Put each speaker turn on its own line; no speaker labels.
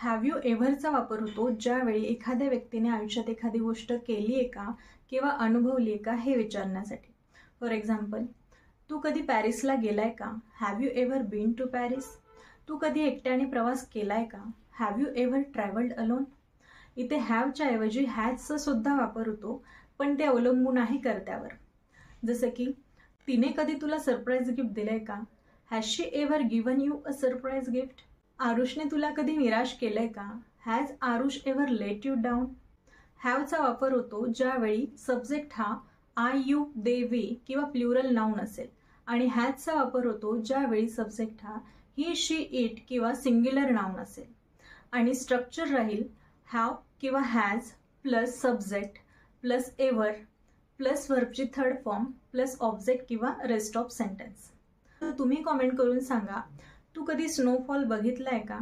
Have you एव्हरचा वापर होतो ज्यावेळी एखाद्या व्यक्तीने आयुष्यात एखादी गोष्ट केली आहे का किंवा अनुभवली आहे का हे विचारण्यासाठी. फॉर एक्झाम्पल, तू कधी पॅरिसला गेलाय का? Have you ever been to Paris? तू कधी एकट्याने प्रवास केलाय का? Have you ever travelled alone? इथे हॅवच्या ऐवजी हॅजचा सुद्धा वापर होतो, पण ते अवलंबून आहे कर्त्यावर. जसं की, तिने कधी तुला सरप्राईज गिफ्ट दिलंय का? Has she ever given you a surprise gift? आरुषने तुला कधी निराश केलंय का? Has Aarush ever let you down? हॅवचा वापर होतो ज्यावेळी सब्जेक्ट हा आय, यू, दे, वी किंवा प्लुरल नाउन असेल, आणि हॅजचा वापर होतो ज्यावेळी सब्जेक्ट हा ही, शी, इट किंवा सिंग्युलर नाउन असेल. आणि स्ट्रक्चर राहील हॅव किंवा has plus subject plus ever plus व्हर्बची थर्ड फॉर्म प्लस ऑब्जेक्ट किंवा रेस्ट ऑफ सेंटेन्स. तर तुम्ही कॉमेंट करून सांगा, तू कधी स्नोफॉल बघितलाय का?